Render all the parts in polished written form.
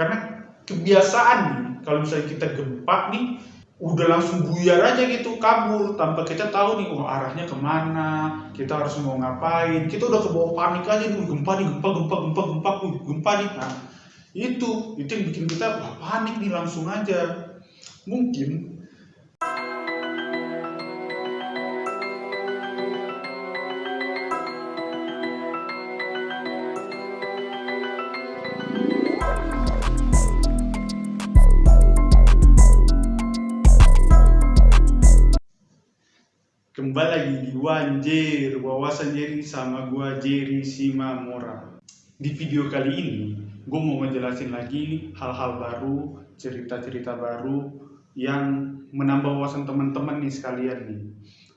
Karena kebiasaan nih, kalau misalnya kita gempa nih, udah langsung buyar aja gitu, kabur tanpa kita tahu nih, oh arahnya kemana, kita harus mau ngapain, kita udah kebawa panik aja nih, gempa nih, gempa nih. Nah, itu yang bikin kita wah, panik nih langsung aja. Mungkin kembali lagi di Wanjir, wawasan Jerry sama gua Jerry Simamora. Di video kali ini, gue mau ngejelasin lagi hal-hal baru, cerita-cerita baru yang menambah wawasan teman-teman nih sekalian nih.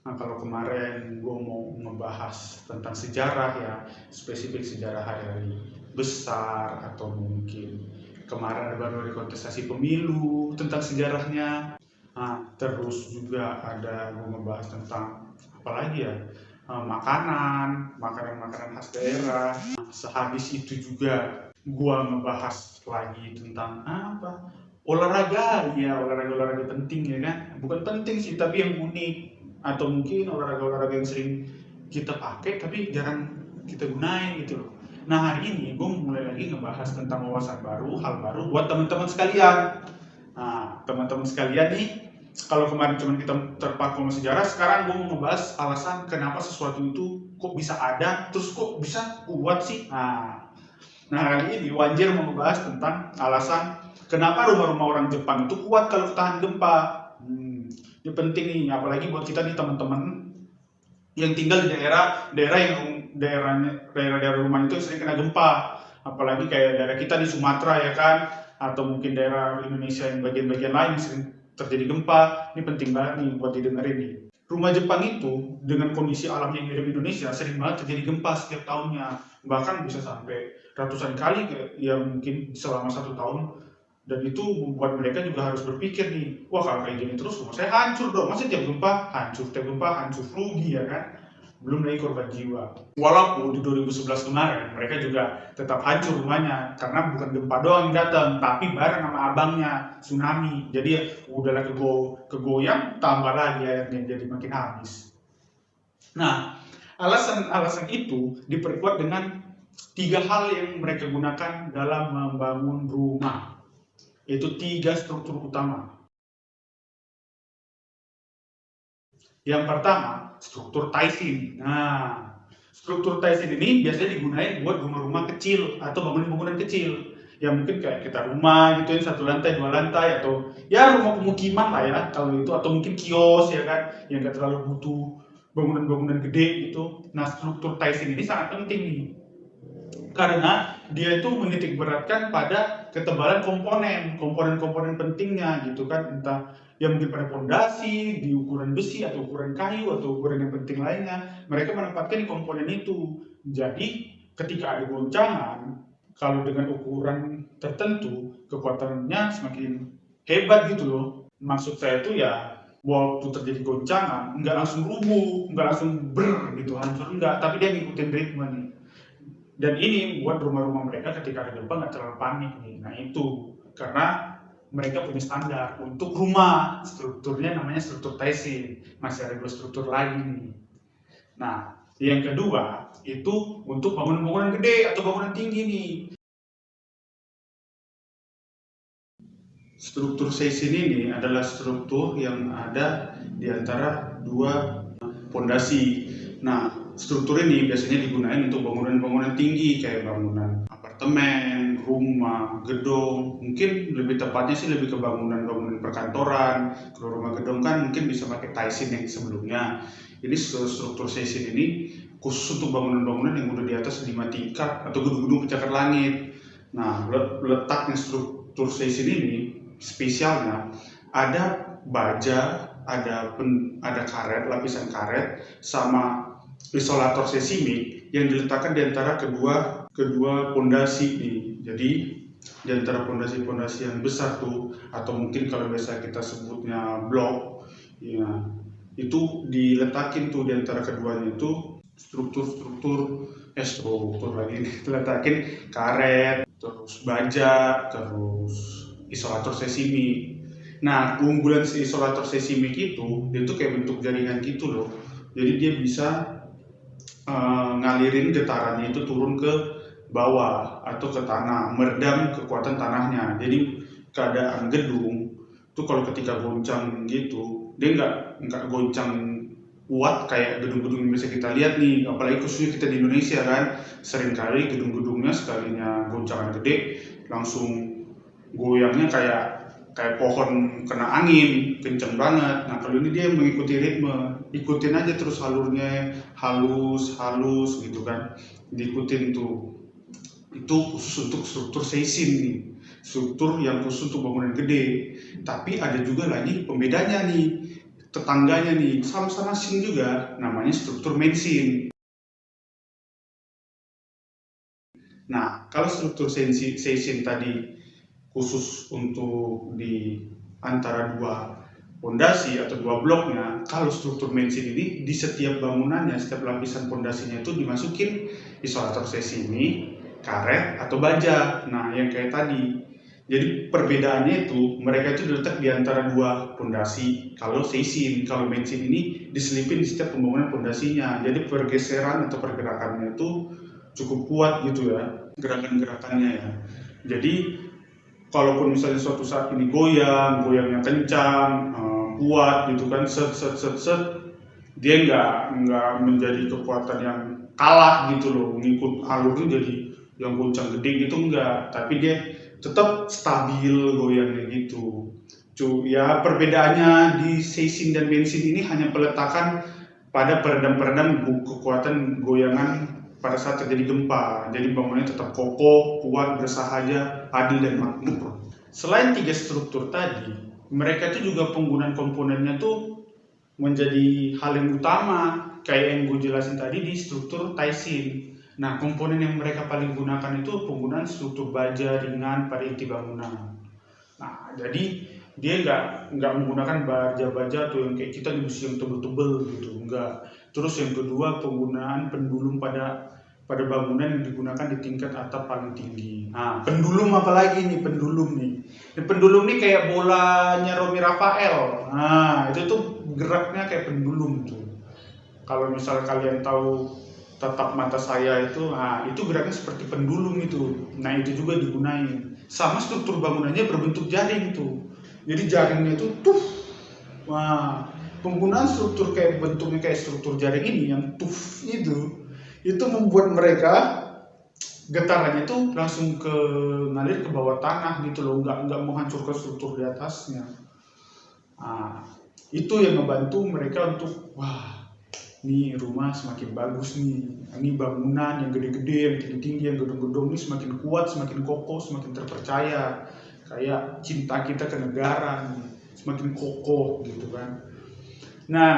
Nah, kalau kemarin gue mau ngebahas tentang sejarah ya, spesifik sejarah hari-hari besar atau mungkin kemarin baru ada kontestasi pemilu tentang sejarahnya. Nah, terus juga ada gue ngebahas tentang apa lagi ya, makanan khas daerah. Nah, sehabis itu juga gue ngebahas lagi tentang apa, olahraga ya, olahraga penting ya kan, bukan penting sih tapi yang unik, atau mungkin olahraga yang sering kita pakai tapi jarang kita gunain gitu loh. Nah, hari ini gue mulai lagi ngebahas tentang wawasan baru, hal baru buat teman-teman sekalian. Nah, teman-teman sekalian nih, kalau kemarin cuma kita terpaku sama sejarah, sekarang gue mau ngebahas alasan kenapa sesuatu itu kok bisa ada, terus kok bisa kuat sih. Nah kali ini Wanjir mau ngebahas tentang alasan kenapa rumah-rumah orang Jepang itu kuat kalau ketahan gempa. Ini penting nih, apalagi buat kita nih teman-teman yang tinggal di daerah rumah itu sering kena gempa, apalagi kayak daerah kita di Sumatera ya kan, atau mungkin daerah Indonesia yang bagian-bagian lain sering terjadi gempa. Ini penting banget nih buat didengerin nih. Rumah Jepang itu dengan kondisi alam yang mirip Indonesia sering banget terjadi gempa setiap tahunnya, bahkan bisa sampai ratusan kali ya mungkin selama 1 tahun. Dan itu membuat mereka juga harus berpikir nih, wah kalau kayak gini terus rumah saya hancur dong, masa tiap gempa hancur, rugi ya kan, belum lagi korban jiwa. Walaupun di 2011 kemarin mereka juga tetap hancur rumahnya karena bukan gempa doang yang datang, tapi bareng sama abangnya tsunami. Jadi ya udahlah kegoyang, tambah lagi airnya jadi makin habis. Nah, alasan itu diperkuat dengan 3 hal yang mereka gunakan dalam membangun rumah. Itu 3 struktur utama. Yang pertama, struktur Taishin. Nah, struktur Taishin ini biasanya digunakan buat rumah-rumah kecil atau bangunan-bangunan kecil. Ya mungkin kayak kita rumah gitu ya, 1 lantai, 2 lantai, atau ya rumah pemukiman lah ya kalau itu, atau mungkin kios ya kan, yang gak terlalu butuh bangunan-bangunan gede gitu. Nah, struktur Taishin ini sangat penting nih, karena dia itu menitik beratkan pada ketebalan komponen pentingnya gitu kan, entah yang mungkin pada fondasi, di ukuran besi atau ukuran kayu atau ukuran yang penting lainnya, mereka menempatkan di komponen itu. Jadi ketika ada goncangan, kalau dengan ukuran tertentu kekuatannya semakin hebat gitu loh. Maksud saya itu ya, waktu terjadi goncangan nggak langsung rubuh, nggak langsung gitu hancur, enggak, tapi dia ngikutin ritme nih. Dan ini buat rumah-rumah mereka ketika ada gempa nggak terlalu panik nih. Nah itu karena mereka punya standar untuk rumah, strukturnya namanya struktur Taishin. Masih ada 2 struktur lagi nih. Nah, yang kedua itu untuk bangunan-bangunan gede atau bangunan tinggi nih. Struktur Taishin ini adalah struktur yang ada di antara 2 pondasi. Nah, struktur ini biasanya digunakan untuk bangunan-bangunan tinggi kayak bangunan apartemen, rumah, gedung. Mungkin lebih tepatnya sih lebih ke bangunan-bangunan perkantoran. Kalau rumah gedung kan mungkin bisa pakai Taishin yang sebelumnya. Ini struktur Taishin ini khusus untuk bangunan-bangunan yang udah di atas 5 tingkat atau gedung-gedung pencakar langit. Nah, letaknya struktur Taishin ini spesialnya ada baja, ada karet, lapisan karet, sama isolator seismik yang diletakkan di antara kedua pondasi nih. Jadi di antara pondasi-pondasi yang besar tuh, atau mungkin kalau biasa kita sebutnya blok, ya itu diletakin tuh di antara keduanya itu struktur lagi diletakin karet, terus baja, terus isolator seismik. Nah, keunggulan si isolator seismik itu, dia tuh kayak bentuk jaringan gitu loh. Jadi dia bisa ngalirin getarannya itu turun ke bawah atau ke tanah, meredam kekuatan tanahnya. Jadi keadaan gedung tuh kalau ketika goncang gitu, dia nggak goncang kuat kayak gedung-gedung yang bisa kita lihat nih, apalagi khususnya kita di Indonesia kan, seringkali gedung-gedungnya sekalinya goncangan gede langsung goyangnya kayak pohon kena angin kenceng banget. Nah kalau ini dia mengikuti ritme, ikutin aja terus alurnya, halus halus gitu kan, diikutin tuh. Itu khusus untuk struktur seismik nih, struktur yang khusus untuk bangunan gede. Tapi ada juga lagi pembedanya nih, tetangganya nih, sama-sama sin juga, namanya struktur mensin. Nah kalau struktur seismik tadi khusus untuk di antara dua pondasi atau dua bloknya, kalau struktur mensin ini di setiap bangunannya, setiap lapisan pondasinya itu dimasukin isolator seismik, karet atau baja. Nah, yang kayak tadi. Jadi perbedaannya itu mereka itu diletak di antara dua pondasi. Kalau seismik, kalau mensin ini diselipin di setiap pembangunan pondasinya. Jadi pergeseran atau pergerakannya itu cukup kuat gitu ya, gerakan-gerakannya ya. Jadi kalaupun misalnya suatu saat ini goyangnya kencang, kuat gitu kan, set, dia nggak menjadi kekuatan yang kalah gitu loh, ngikut alurnya jadi yang goncang gede gitu enggak, tapi dia tetap stabil goyangnya gitu. Ya perbedaannya di seismik dan mensin ini hanya peletakan pada peredam-peredam kekuatan goyangan pada saat terjadi gempa. Jadi bangunannya tetap kokoh, kuat, bersahaja, adil dan makmur. Selain tiga struktur tadi, mereka itu juga penggunaan komponennya tuh menjadi hal yang utama, kayak yang gue jelasin tadi di struktur Taisin. Nah, komponen yang mereka paling gunakan itu penggunaan struktur baja ringan pada inti bangunan. Nah, jadi dia nggak menggunakan baja-baja tuh yang kayak kita di museum tebel-tebel gitu, enggak. Terus yang kedua penggunaan pendulum pada bangunan yang digunakan di tingkat atap paling tinggi. Nah, pendulum apalagi nih pendulum nih. Pendulum nih kayak bolanya Romi Rafael. Nah, itu tuh geraknya kayak pendulum tuh. Kalau misal kalian tahu tatap mata saya itu, nah itu geraknya seperti pendulum itu. Nah itu juga digunain. Sama struktur bangunannya berbentuk jaring tuh. Jadi jaringnya itu wah, penggunaan struktur kayak bentuknya kayak struktur jaring ini yang itu membuat mereka getarannya itu langsung ngalir ke bawah tanah gitu loh, nggak menghancurkan struktur di atasnya. Nah, itu yang membantu mereka untuk nih rumah semakin bagus nih, ini bangunan yang gede-gede, yang tinggi-tinggi, yang gedung-gedung ini semakin kuat, semakin kokoh, semakin terpercaya. Kayak cinta kita ke negara nih, semakin kokoh gitu kan. Nah,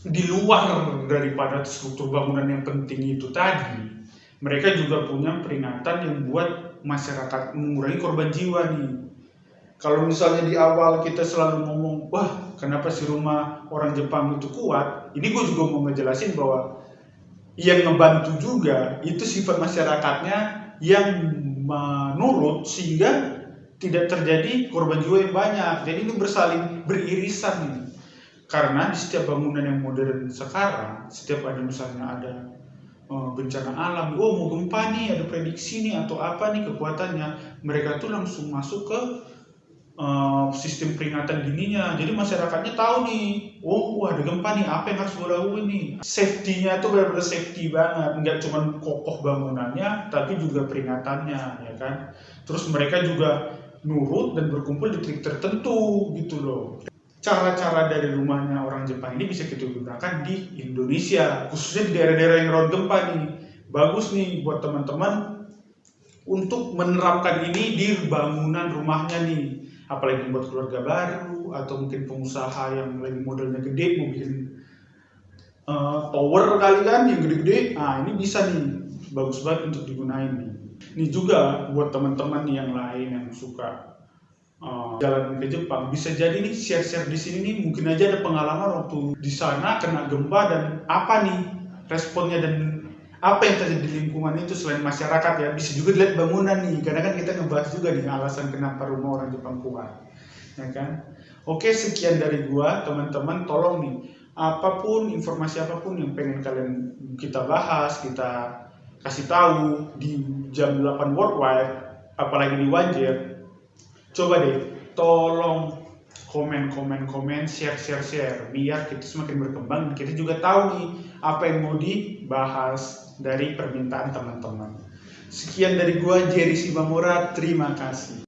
di luar daripada struktur bangunan yang penting itu tadi, mereka juga punya peringatan yang buat masyarakat mengurangi korban jiwa nih. Kalau misalnya di awal kita selalu ngomong, wah kenapa si rumah orang Jepang itu kuat, ini gue juga mau ngejelasin bahwa yang ngebantu juga itu sifat masyarakatnya yang menurut sehingga tidak terjadi korban jiwa yang banyak. Jadi ini beririsan nih. Karena di setiap bangunan yang modern sekarang, setiap ada misalnya ada bencana alam, mau gempa nih, ada prediksi nih atau apa nih kekuatannya, mereka tuh langsung masuk ke sistem peringatan dininya. Jadi masyarakatnya tahu nih, ada gempa nih, apa yang harus gue lakuin nih. Safety-nya tuh benar-benar safety banget, nggak cuma kokoh bangunannya, tapi juga peringatannya, ya kan. Terus mereka juga nurut dan berkumpul di titik tertentu gitu loh. Cara-cara dari rumahnya orang Jepang ini bisa kita gunakan di Indonesia, khususnya di daerah-daerah yang rawan gempa nih. Bagus nih buat teman-teman untuk menerapkan ini di bangunan rumahnya nih. Apalagi buat keluarga baru atau mungkin pengusaha yang lagi modalnya gede mau bikin tower kali kan yang gede-gede. Nah ini bisa nih, bagus banget untuk digunain nih. Ini juga buat teman-teman yang lain yang suka jalan ke Jepang, bisa jadi nih share-share di sini nih, mungkin aja ada pengalaman waktu di sana kena gempa dan apa nih responnya dan apa yang terjadi di lingkungan itu selain masyarakat ya, bisa juga dilihat bangunan nih, karena kan kita ngebahas juga nih alasan kenapa rumah orang Jepang kuat, ya kan? Oke, sekian dari gua, teman-teman, tolong nih, apapun informasi apapun yang pengen kalian kita bahas, kita kasih tahu di jam 8 worldwide, apalagi di Wanjer, coba deh, tolong komen, share, biar kita semakin berkembang dan kita juga tahu nih apa yang mau dibahas dari permintaan teman-teman. Sekian dari gua, Jerry Simamura, terima kasih.